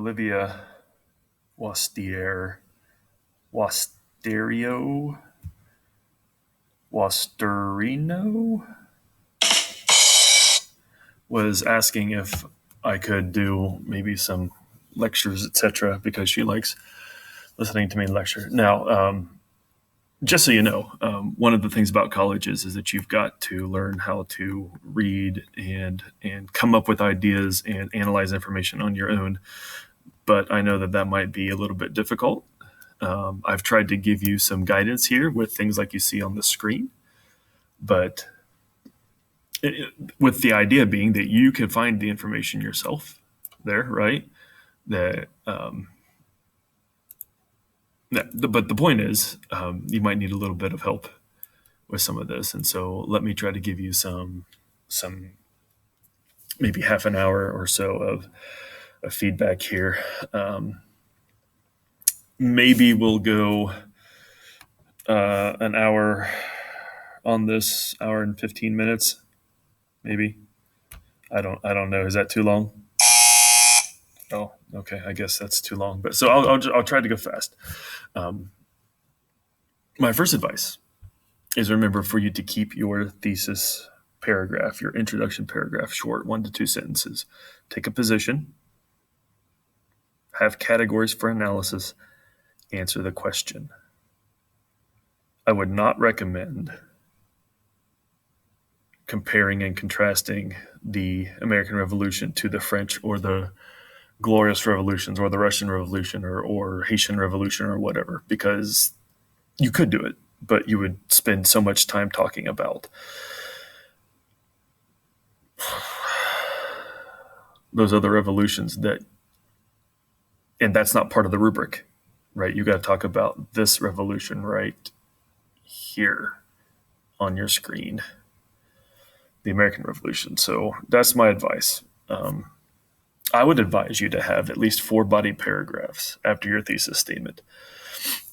Olivia Wastier, Wasterio, Wasterino was asking if I could do maybe some lectures, etc., because she likes listening to me lecture. Now, just so you know, one of the things about college is that you've got to learn how to read and come up with ideas and analyze information on your own. But I know that might be a little bit difficult. I've tried to give you some guidance here with things like you see on the screen, but with the idea being that you can find the information yourself there, right? But the point is, you might need a little bit of help with some of this, and so let me try to give you some maybe half an hour or so of feedback here. Maybe we'll go an hour on this, hour and 15 minutes, maybe. I don't know. Is that too long? Oh, okay. I guess that's too long. But so I'll try to go fast. My first advice is remember for you to keep your thesis paragraph, your introduction paragraph short, 1 to 2 sentences. Take a position, have categories for analysis, answer the question. I would not recommend comparing and contrasting the American Revolution to the French or the Glorious Revolutions or the Russian Revolution or Haitian Revolution or whatever, because you could do it, but you would spend so much time talking about those other revolutions and that's not part of the rubric, right? You got to talk about this revolution right here on your screen, the American Revolution. So that's my advice. I would advise you to have at least 4 body paragraphs after your thesis statement.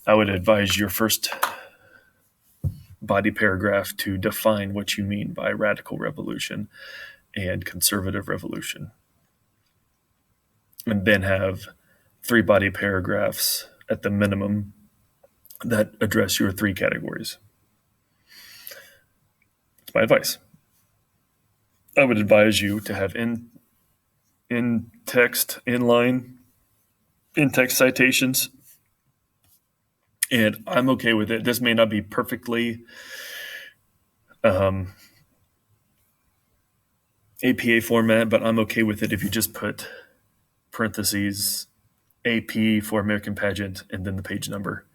I would advise your first body paragraph to define what you mean by radical revolution and conservative revolution. And then have 3 body paragraphs at the minimum that address your 3 categories. That's my advice. I would advise you to have in text, in text citations. And I'm okay with it. This may not be perfectly APA format, but I'm okay with it if you just put parentheses AP for American Pageant and then the page number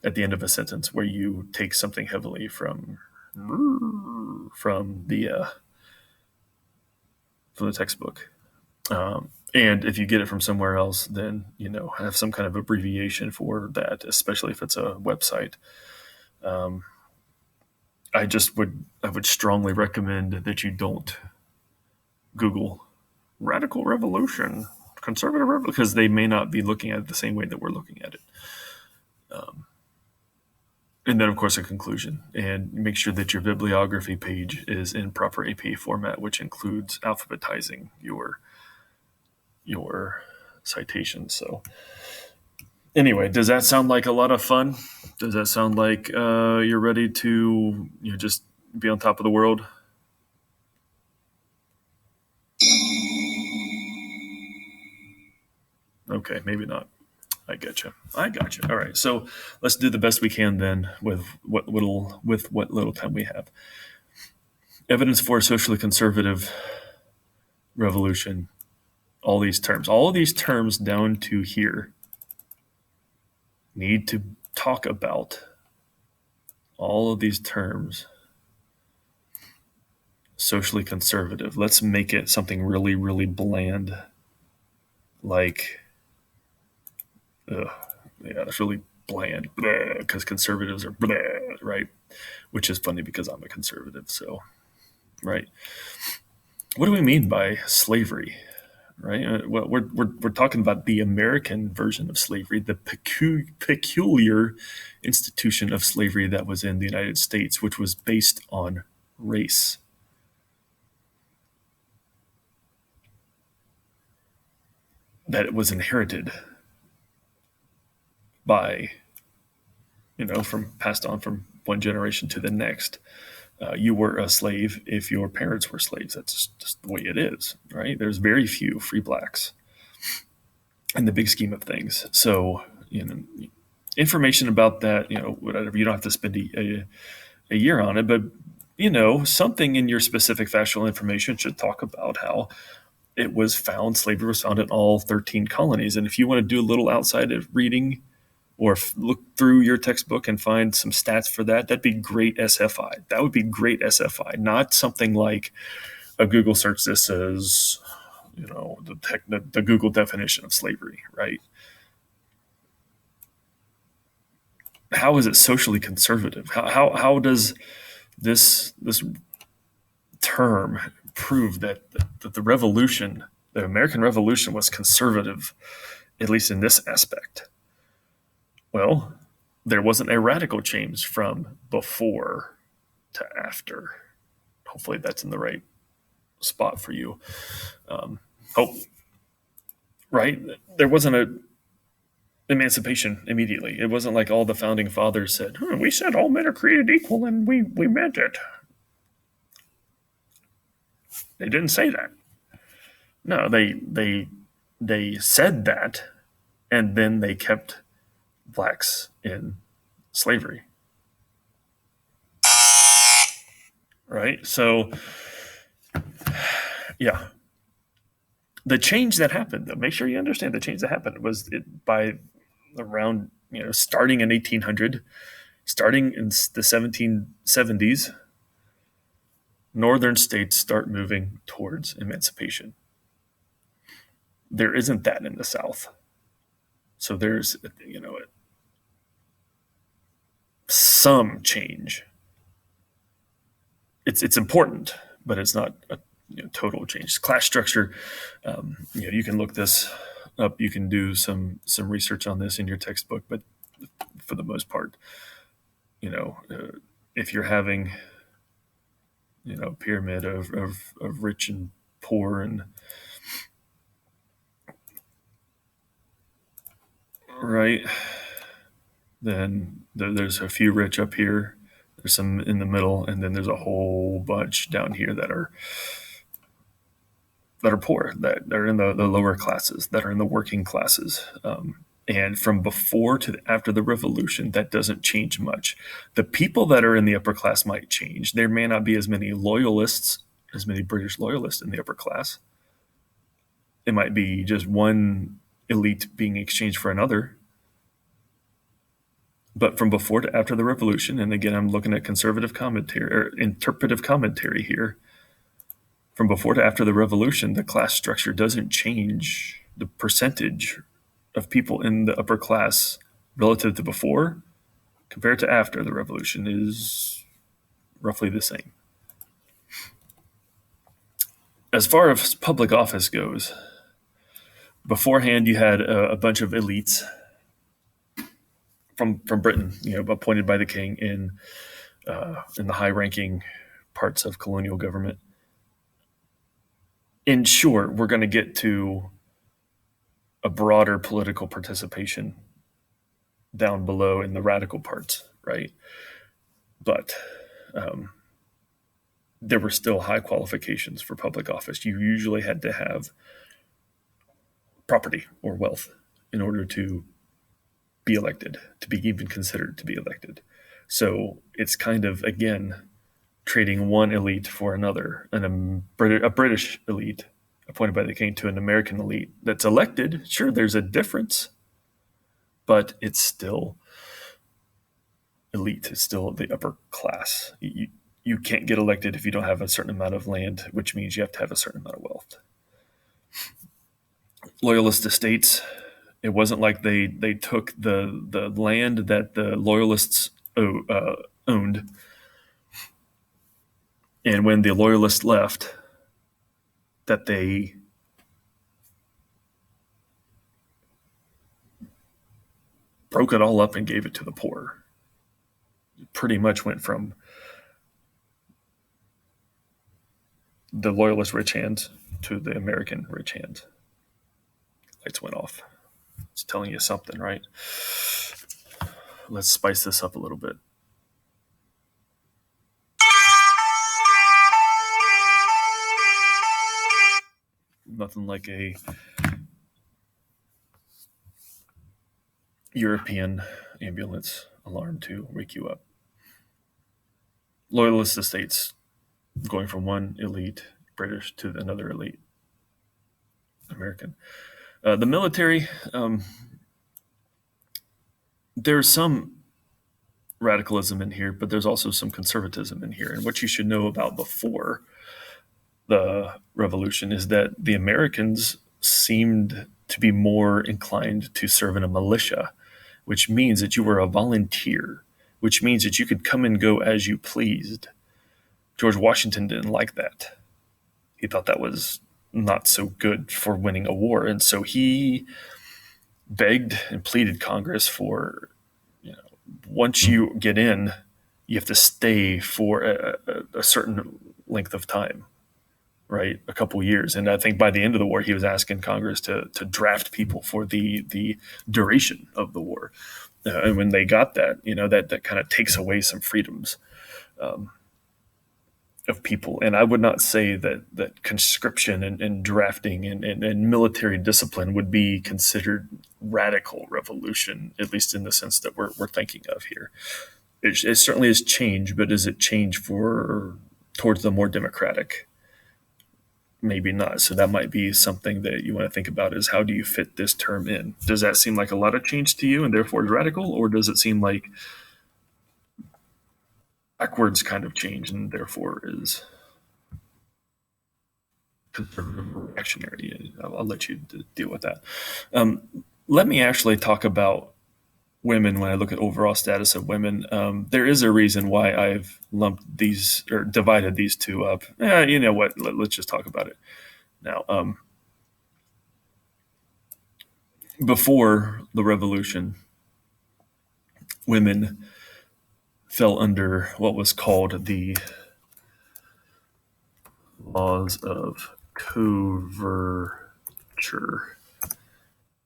at the end of a sentence where you take something heavily from the textbook. And if you get it from somewhere else, then, have some kind of abbreviation for that, especially if it's a website. I would strongly recommend that you don't Google radical revolution, conservative revolution, because they may not be looking at it the same way that we're looking at it. And then, of course, a conclusion. And make sure that your bibliography page is in proper APA format, which includes alphabetizing your citations. So anyway, does that sound like a lot of fun? Does that sound like you're ready to just be on top of the world? Okay, maybe not. I gotcha. All right, so let's do the best we can then with what little time we have. Evidence for a socially conservative revolution. All these terms down to here need to talk about all of these terms. Socially conservative. Let's make it something really, really bland. Like, it's really bland because conservatives are blah, right? Which is funny because I'm a conservative, so right. What do we mean by slavery? Right? Well, we're talking about the American version of slavery, the peculiar institution of slavery that was in the United States, which was based on race. that it was inherited by, from passed on from one generation to the next. You were a slave if your parents were slaves. That's just the way it is, right? There's very few free blacks in the big scheme of things. So, information about that, whatever, you don't have to spend a year on it, but, something in your specific factual information should talk about how slavery was found in all 13 colonies. And if you want to do a little outside of reading or look through your textbook and find some stats for that, that'd be great SFI. That would be great SFI, not something like a Google search that says, the Google definition of slavery, right? How is it socially conservative? How does this term prove that the revolution, the American Revolution, was conservative, at least in this aspect? Well, there wasn't a radical change from before to after. Hopefully that's in the right spot for you. Right? There wasn't a emancipation immediately. It wasn't like all the founding fathers said, we said all men are created equal, and we meant it. They didn't say that. No, they said that, and then they kept blacks in slavery. Right? So, yeah. The change that happened, though, make sure you understand the change that happened was by around, starting in 1800, starting in the 1770s, northern states start moving towards emancipation. There isn't that in the South. So there's, some change. It's important, but it's not a total change. Class structure, you can look this up. You can do some research on this in your textbook, but for the most part, if you're having, pyramid of rich and poor, and right, then there's a few rich up here. There's some in the middle, and then there's a whole bunch down here that are poor, that are in the lower classes, that are in the working classes. And from before to after the revolution, that doesn't change much. The people that are in the upper class might change. There may not be as many British loyalists in the upper class. It might be just one elite being exchanged for another. But from before to after the revolution, and again, I'm looking at conservative commentary or interpretive commentary here. From before to after the revolution, the class structure doesn't change. The percentage of people in the upper class relative to before compared to after the revolution is roughly the same. As far as public office goes, beforehand you had a bunch of elites from Britain, appointed by the king in the high-ranking parts of colonial government. In short, we're going to get to a broader political participation down below in the radical parts, right? But there were still high qualifications for public office. You usually had to have property or wealth in order to be elected, to be even considered to be elected. So it's kind of, again, trading one elite for another, and a British elite appointed by the king to an American elite that's elected. Sure, there's a difference, but it's still elite. It's still the upper class. You can't get elected if you don't have a certain amount of land, which means you have to have a certain amount of wealth. Loyalist estates, it wasn't like they took the land that the loyalists owned, and when the loyalists left, that they broke it all up and gave it to the poor. It pretty much went from the loyalist rich hands to the American rich hands. Lights went off. It's telling you something, right? Let's spice this up a little bit. Nothing like a European ambulance alarm to wake you up. Loyalist estates going from one elite British to another elite American. The military, there's some radicalism in here, but there's also some conservatism in here. And what you should know about before the revolution is that the Americans seemed to be more inclined to serve in a militia, which means that you were a volunteer, which means that you could come and go as you pleased. George Washington didn't like that. He thought that was not so good for winning a war. And so he begged and pleaded Congress for, once you get in, you have to stay for a certain length of time, right? A couple years. And I think by the end of the war, he was asking Congress to draft people for the duration of the war. And when they got that, that kind of takes away some freedoms of people. And I would not say that conscription and drafting and military discipline would be considered radical revolution, at least in the sense that we're thinking of here. It certainly is change, but is it change towards the more democratic? Maybe not. So that might be something that you want to think about, is how do you fit this term in? Does that seem like a lot of change to you and therefore is radical, or does it seem like backwards kind of change and therefore is conservative or reactionary? I'll let you deal with that. Let me actually talk about women when I look at overall status of women. There is a reason why I've lumped these or divided these two up. You know what? Let's just talk about it now. Before the revolution, women fell under what was called the laws of coverture.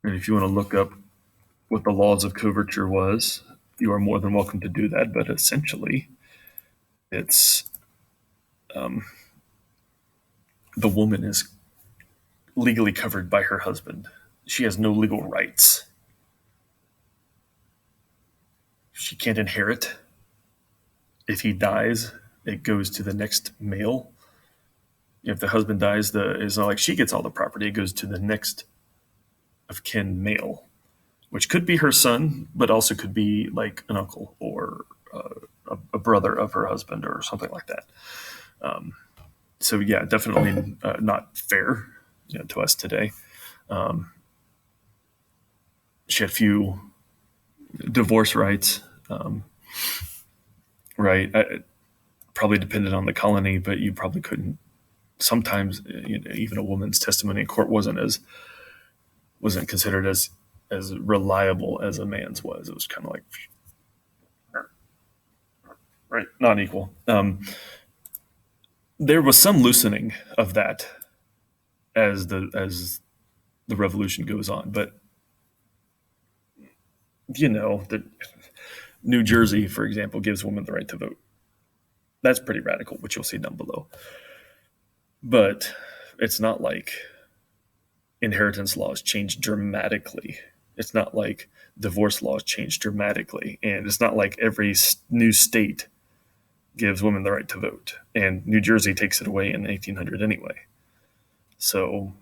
And if you want to look up what the laws of coverture was, you are more than welcome to do that. But essentially, it's the woman is legally covered by her husband. She has no legal rights. She can't inherit. If he dies, it goes to the next male. If the husband dies, it's not like she gets all the property. It goes to the next of kin male, which could be her son, but also could be like an uncle or a brother of her husband or something like that. So yeah, definitely not fair to us today. She had few divorce rights, right? Probably depended on the colony, but you probably couldn't. Sometimes even a woman's testimony in court wasn't considered as reliable as a man's was. It was kind of like, right, not equal. There was some loosening of that as the revolution goes on, but the New Jersey, for example, gives women the right to vote. That's pretty radical, which you'll see down below. But it's not like inheritance laws change dramatically. It's not like divorce laws change dramatically. And it's not like every new state gives women the right to vote. And New Jersey takes it away in 1800 anyway. So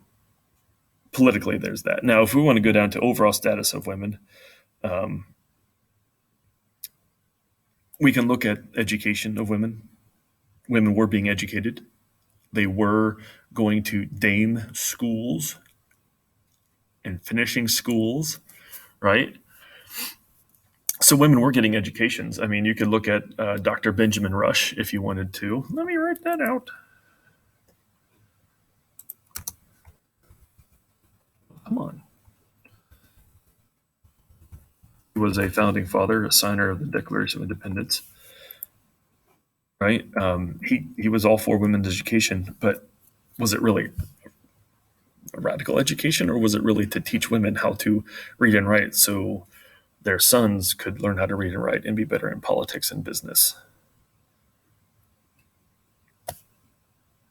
politically, there's that. Now, if we want to go down to overall status of women, we can look at education of women. Women were being educated. They were going to dame schools and finishing schools, right? So women were getting educations. I mean, you could look at Dr. Benjamin Rush if you wanted to. Let me write that out. Come on. He was a founding father, a signer of the Declaration of Independence, right? He was all for women's education, but was it really a radical education, or was it really to teach women how to read and write so their sons could learn how to read and write and be better in politics and business?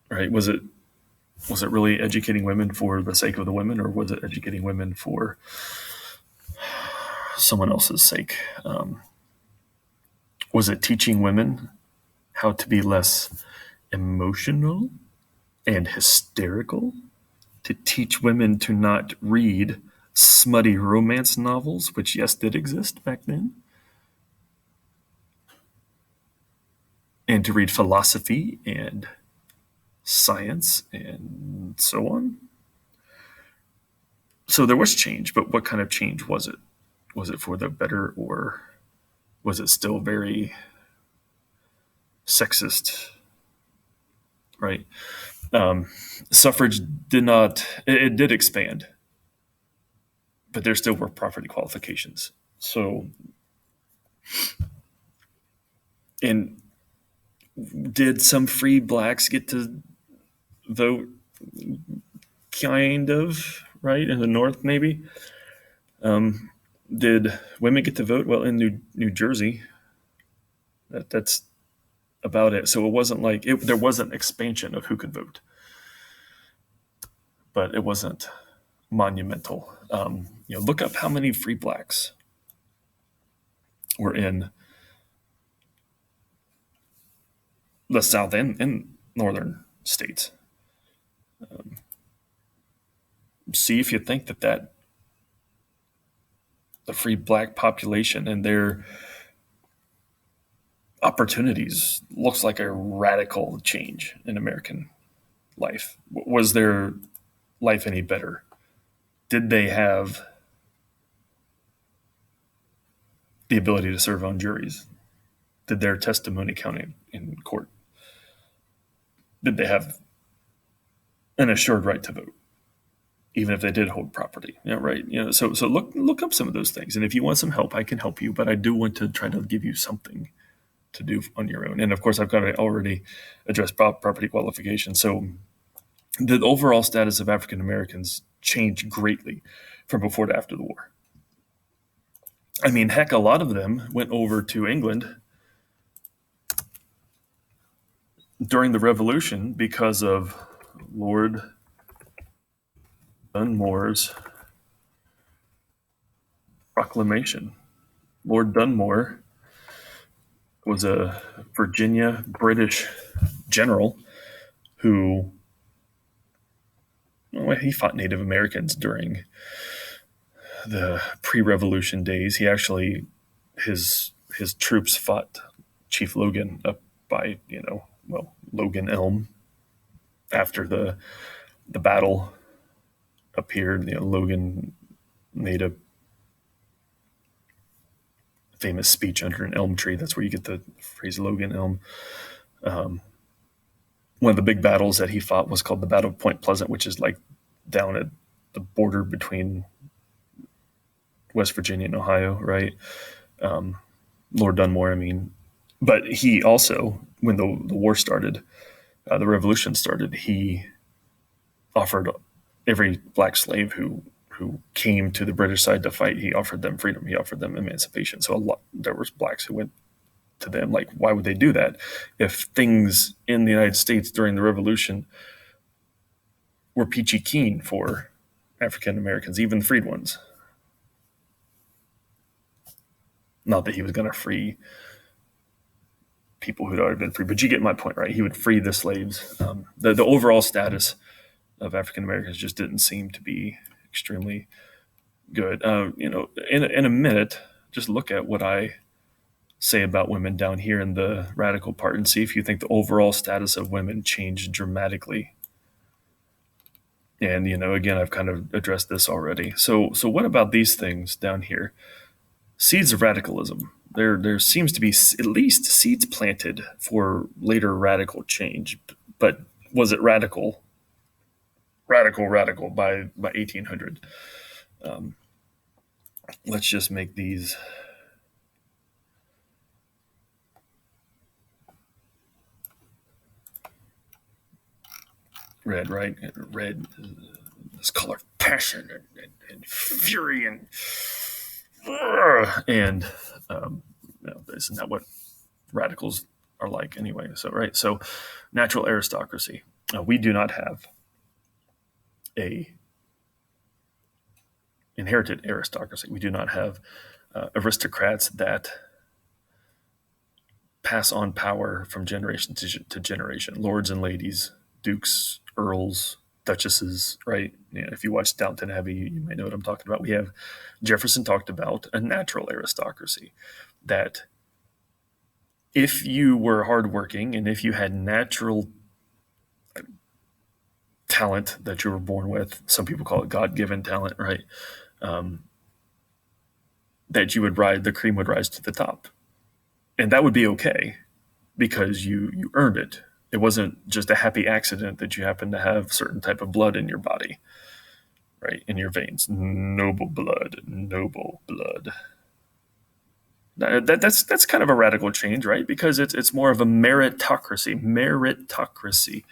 Right? Was it really educating women for the sake of the women, or was it educating women for someone else's sake? Was it teaching women how to be less emotional and hysterical? To teach women to not read smutty romance novels, which, yes, did exist back then, and to read philosophy and science and so on? So there was change, but what kind of change was it? Was it for the better, or was it still very sexist? Right? Suffrage did not, it did expand, but there still were property qualifications. So, and did some free blacks get to vote? Kind of, right? In the North, maybe. Did women get to vote? Well, in New Jersey, that's about it. So it wasn't like there was an expansion of who could vote, but it wasn't monumental. Look up how many free blacks were in the South and northern states. See if you think that the free black population and their opportunities looks like a radical change in American life. Was their life any better? Did they have the ability to serve on juries? Did their testimony count in court? Did they have an assured right to vote, even if they did hold property? Right. So look up some of those things, and if you want some help, I can help you. But I do want to try to give you something to do on your own. And of course, I've got to already address property qualification. So the overall status of African Americans changed greatly from before to after the war. I mean, heck, a lot of them went over to England during the Revolution because of Lord Dunmore's proclamation. Lord Dunmore was a Virginia British general who he fought Native Americans during the pre-revolution days. He actually his troops fought Chief Logan up by Logan Elm after the battle appeared. Logan made a famous speech under an elm tree. That's where you get the phrase Logan Elm. One of the big battles that he fought was called the Battle of Point Pleasant, which is like down at the border between West Virginia and Ohio, right? Lord Dunmore, I mean. But he also, when the war started, the revolution started, he offered every black slave who came to the British side to fight, he offered them freedom. He offered them emancipation. So there was blacks who went to them. Like, why would they do that if things in the United States during the Revolution were peachy keen for African Americans, even the freed ones? Not that he was going to free people who'd already been free, but you get my point, right? He would free the slaves. The overall status of African Americans just didn't seem to be extremely good. In a minute, just look at what I say about women down here in the radical part and see if you think the overall status of women changed dramatically. And, again, I've kind of addressed this already. So what about these things down here? Seeds of radicalism. There seems to be at least seeds planted for later radical change. But was it radical by 1800? Let's just make these red, right? Red, this color of passion and fury and isn't that what radicals are like anyway? So right, so natural aristocracy. We do not have a inherited aristocracy. We do not have aristocrats that pass on power from generation to generation. Lords and ladies, dukes, earls, duchesses, right? If you watch Downton Abbey, you might know what I'm talking about. We have Jefferson talked about a natural aristocracy that if you were hardworking and if you had natural talent that you were born with, some people call it God-given talent, right? That you would the cream would rise to the top. And that would be okay because you earned it. It wasn't just a happy accident that you happened to have certain type of blood in your body, right? In your veins. Noble blood, noble blood. That's kind of a radical change, right? Because it's more of a meritocracy. Meritocracy.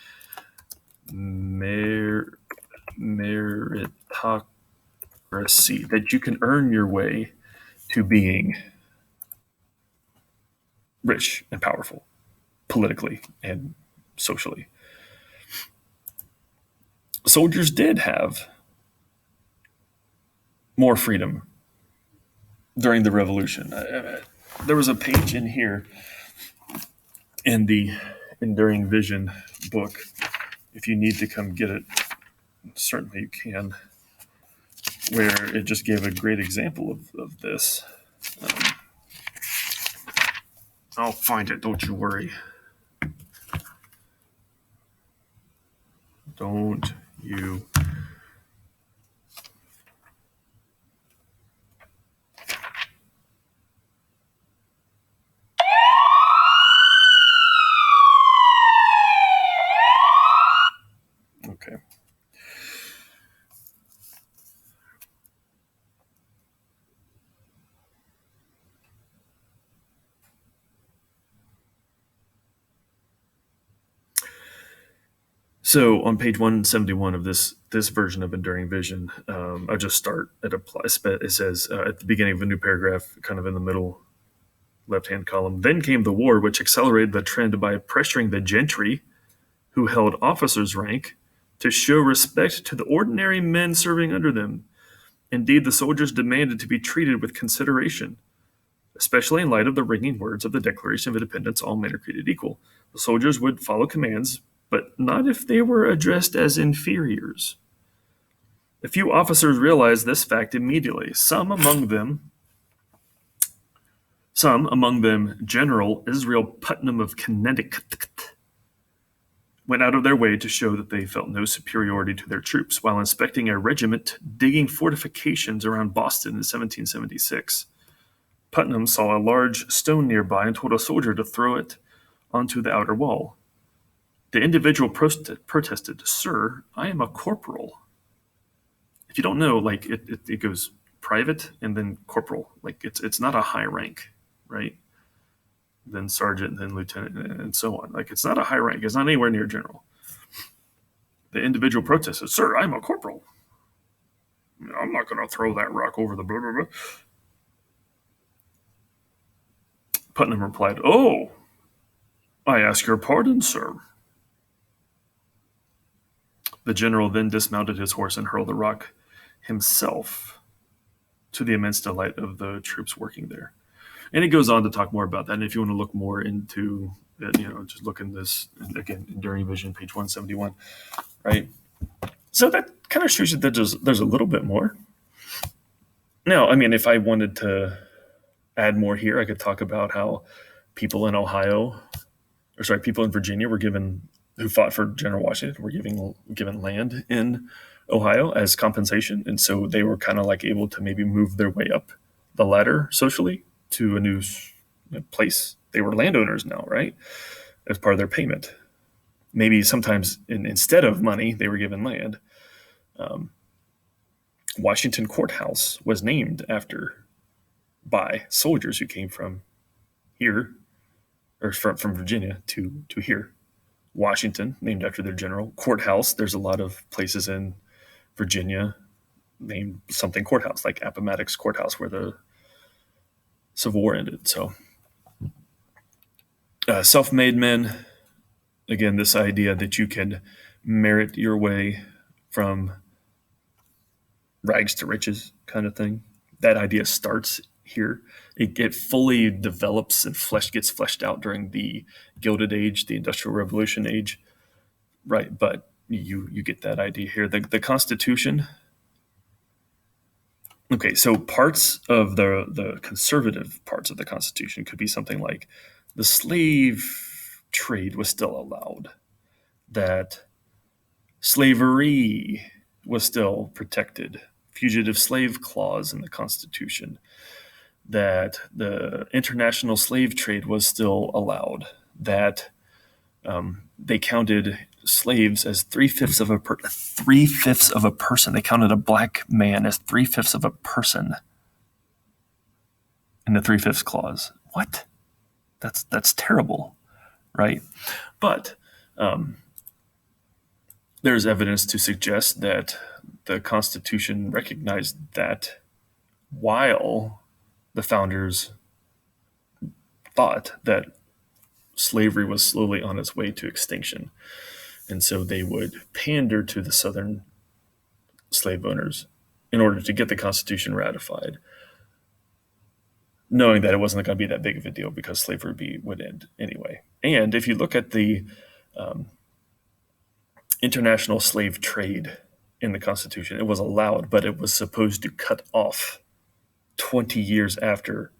That you can earn your way to being rich and powerful, politically and socially. Soldiers did have more freedom during the revolution. There was a page in here in the Enduring Vision book. If you need to come get it, certainly you can, where it just gave a great example of this. I'll find it, don't you worry. Don't you okay. So on page 171 of this version of Enduring Vision, I'll just start at it says at the beginning of a new paragraph, kind of in the middle left-hand column. Then came the war, which accelerated the trend by pressuring the gentry who held officers' rank to show respect to the ordinary men serving under them. Indeed, the soldiers demanded to be treated with consideration, especially in light of the ringing words of the Declaration of Independence, all men are created equal. The soldiers would follow commands, but not if they were addressed as inferiors. A few officers realized this fact immediately. Some among them, General Israel Putnam of Connecticut, went out of their way to show that they felt no superiority to their troops. While inspecting a regiment digging fortifications around Boston in 1776, Putnam saw a large stone nearby and told a soldier to throw it onto the outer wall. The individual protested, "Sir, I am a corporal." If you don't know, like it goes private and then corporal. Like it's not a high rank, right? Then sergeant, then lieutenant, and so on. Like it's not a high rank. It's not anywhere near general. The individual protested, "Sir, I'm a corporal. I'm not going to throw that rock over the blah, blah, blah." Putnam replied, "Oh, I ask your pardon, sir." The general then dismounted his horse and hurled the rock himself, to the immense delight of the troops working there. And it goes on to talk more about that. And if you want to look more into it, just look in this, again, Enduring Vision, page 171, right? So that kind of shows you that there's a little bit more. Now, I mean, if I wanted to add more here, I could talk about how people in people in Virginia who fought for General Washington were given land in Ohio as compensation. And so they were kind of like able to maybe move their way up the ladder socially to a new place. They were landowners now, right? As part of their payment. Maybe sometimes instead of money, they were given land. Washington Courthouse was named by soldiers who came from here, or from Virginia to here. Washington, named after their general. Courthouse, there's a lot of places in Virginia named something courthouse, like Appomattox Courthouse, where the Civil War ended. So, self-made men, again, this idea that you can merit your way from rags to riches kind of thing. That idea starts here. It fully develops and gets fleshed out during the Gilded Age, the Industrial Revolution age, right? But you get that idea here. The Constitution. Okay, so parts of the conservative parts of the Constitution could be something like the slave trade was still allowed, that slavery was still protected, fugitive slave clause in the Constitution, that the international slave trade was still allowed, that they counted slaves as three-fifths of a person. They counted a black man as three-fifths of a person in the three-fifths clause. What? That's terrible, right? But there's evidence to suggest that the Constitution recognized that while the founders thought that slavery was slowly on its way to extinction. And so they would pander to the Southern slave owners in order to get the Constitution ratified, knowing that it wasn't going to be that big of a deal because slavery would end anyway. And if you look at the international slave trade in the Constitution, it was allowed, but it was supposed to cut off 20 years after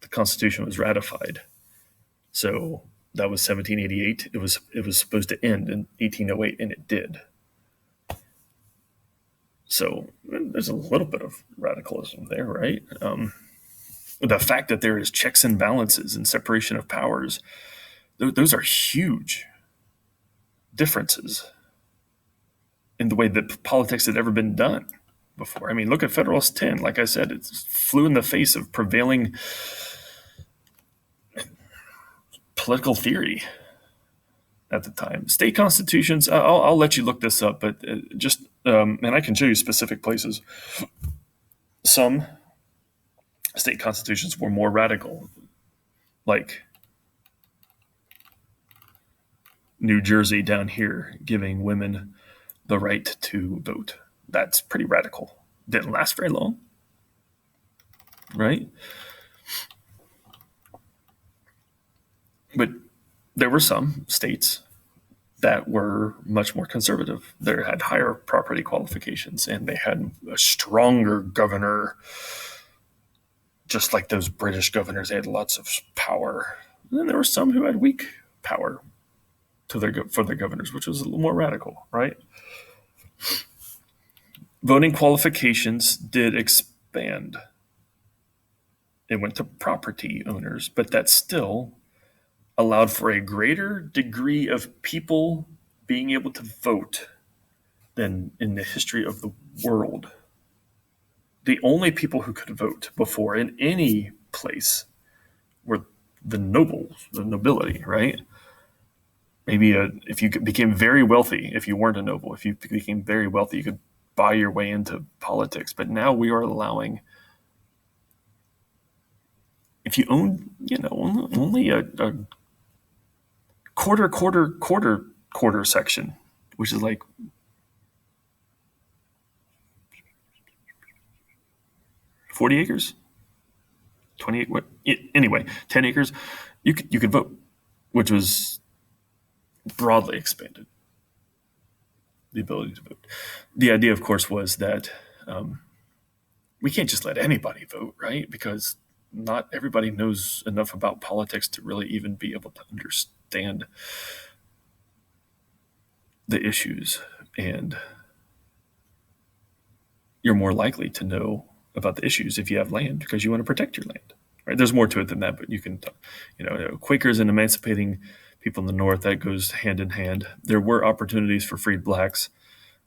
the Constitution was ratified. So that was 1788. It was supposed to end in 1808, and it did. So there's a little bit of radicalism there, right? The fact that there is checks and balances and separation of powers, those are huge differences in the way that politics had ever been done before. I mean, look at Federalist 10. Like I said, it flew in the face of prevailing political theory at the time. State constitutions, I'll let you look this up, but and I can show you specific places. Some state constitutions were more radical, like New Jersey down here, giving women the right to vote. That's pretty radical. Didn't last very long, right? But there were some states that were much more conservative. They had higher property qualifications, and they had a stronger governor, just like those British governors. They had lots of power. And then there were some who had weak power for their governors, which was a little more radical, right? Voting qualifications did expand. It went to property owners, but that still allowed for a greater degree of people being able to vote than in the history of the world. The only people who could vote before in any place were the nobles, the nobility, right? Maybe if you became very wealthy, if you weren't a noble, if you became very wealthy, you could buy your way into politics. But now we are allowing, if you own, only a quarter section, which is like 40 acres, 28, anyway, 10 acres, you could vote, which was broadly expanded, the ability to vote. The idea, of course, was that we can't just let anybody vote, right? Because not everybody knows enough about politics to really even be able to understand the issues, and you're more likely to know about the issues if you have land because you want to protect your land, right? There's more to it than that, but you can, Quakers and emancipating people in the North, that goes hand in hand. There were opportunities for freed blacks,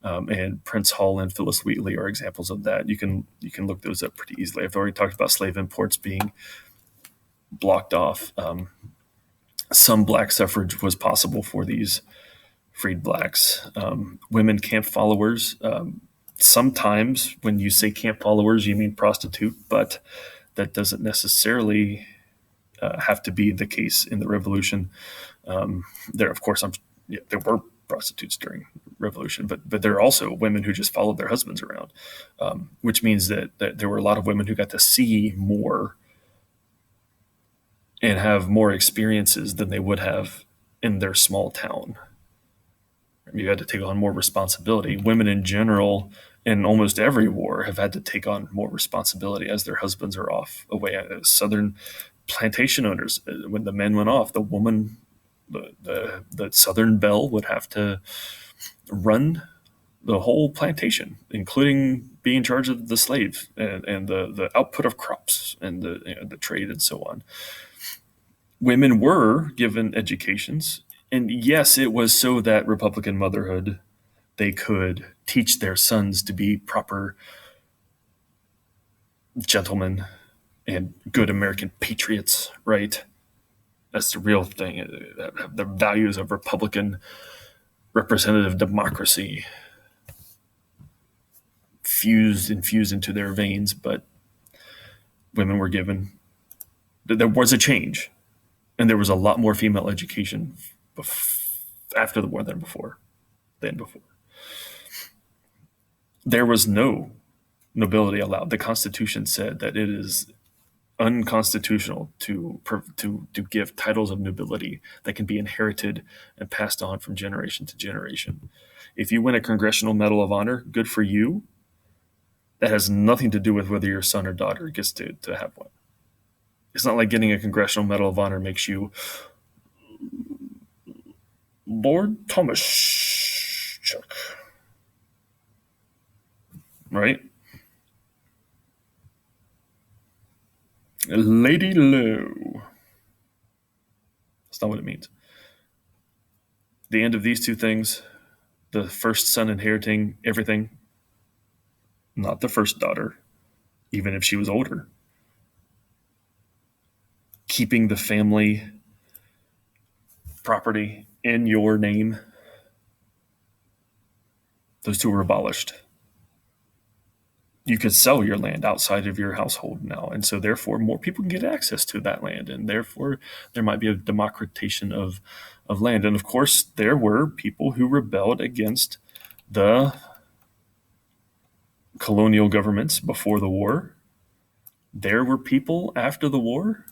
and Prince Hall and Phyllis Wheatley are examples of that. You can look those up pretty easily. I've already talked about slave imports being blocked off. Some black suffrage was possible for these freed blacks. Women camp followers Sometimes when you say camp followers, you mean prostitute, but that doesn't necessarily have to be the case in the revolution. There, of course, there were prostitutes during revolution, but there are also women who just followed their husbands around, which means that there were a lot of women who got to see more and have more experiences than they would have in their small town. You had to take on more responsibility. Women in general, in almost every war, have had to take on more responsibility as their husbands are off away. Southern plantation owners, when the men went off, the woman, the Southern belle, would have to run the whole plantation, including being in charge of the slave and the output of crops and the trade and so on. Women were given educations. And yes, it was so that Republican motherhood, they could teach their sons to be proper gentlemen and good American patriots, right? That's the real thing. The values of Republican representative democracy infused into their veins, but women were given. There was a change, and there was a lot more female education after the war than before. There was no nobility allowed. The Constitution said that it is unconstitutional to give titles of nobility that can be inherited and passed on from generation to generation. If you win a Congressional Medal of Honor, good for you. That has nothing to do with whether your son or daughter gets to have one. It's not like getting a Congressional Medal of Honor makes you Lord Thomas Chuck, right? Lady Low. That's not what it means. The end of these two things, the first son inheriting everything, not the first daughter, even if she was older. Keeping the family property in your name, those two were abolished. You could sell your land outside of your household now, and so therefore more people can get access to that land, and therefore there might be a democratization of land. And of course, there were people who rebelled against the colonial governments before the war. There were people after the war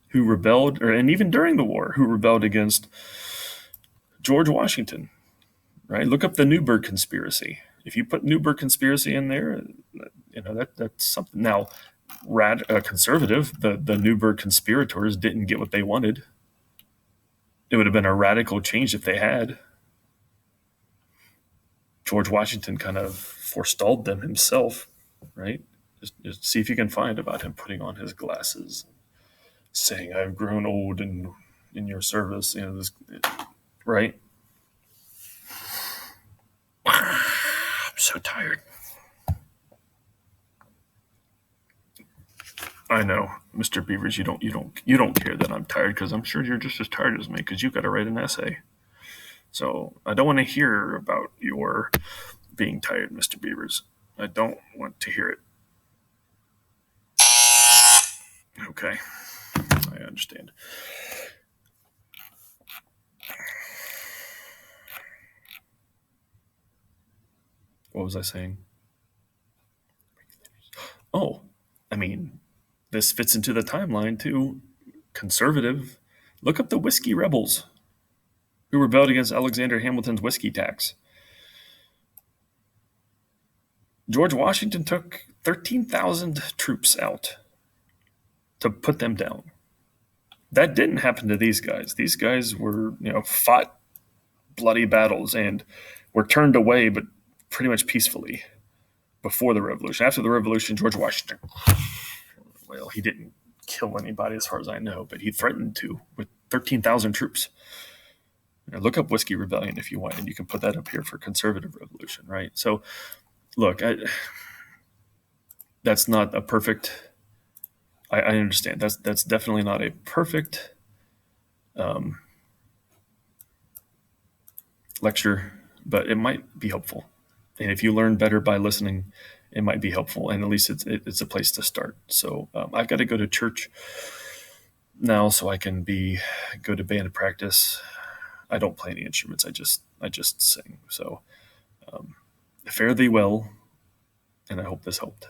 who rebelled, and even during the war, who rebelled against George Washington, right? Look up the Newburgh Conspiracy. If you put Newburgh Conspiracy in there, that's something. Now, conservative, the Newburgh conspirators didn't get what they wanted. It would have been a radical change if they had. George Washington kind of forestalled them himself, right? Just see if you can find about him putting on his glasses, saying, "I've grown old in your service," right? I'm so tired. I know, Mr. Beavers, you don't care that I'm tired, because I'm sure you're just as tired as me, because you've got to write an essay. So I don't want to hear about your being tired, Mr. Beavers. I don't want to hear it. Okay, I understand. What was I saying? Oh, I mean, this fits into the timeline too. Conservative. Look up the whiskey rebels who rebelled against Alexander Hamilton's whiskey tax. George Washington took 13,000 troops out to put them down. That didn't happen to these guys. These guys were, fought bloody battles and were turned away, but pretty much peacefully before the revolution. After the revolution, George Washington, well, he didn't kill anybody as far as I know, but he threatened to with 13,000 troops. Look up Whiskey Rebellion if you want, and you can put that up here for conservative revolution, right? So, look, that's not a perfect. I understand that's definitely not a perfect lecture, but it might be helpful. And if you learn better by listening, it might be helpful, and at least it's a place to start. So I've got to go to church now so I can go to band practice. I don't play any instruments. I just sing. So fare thee well, and I hope this helped.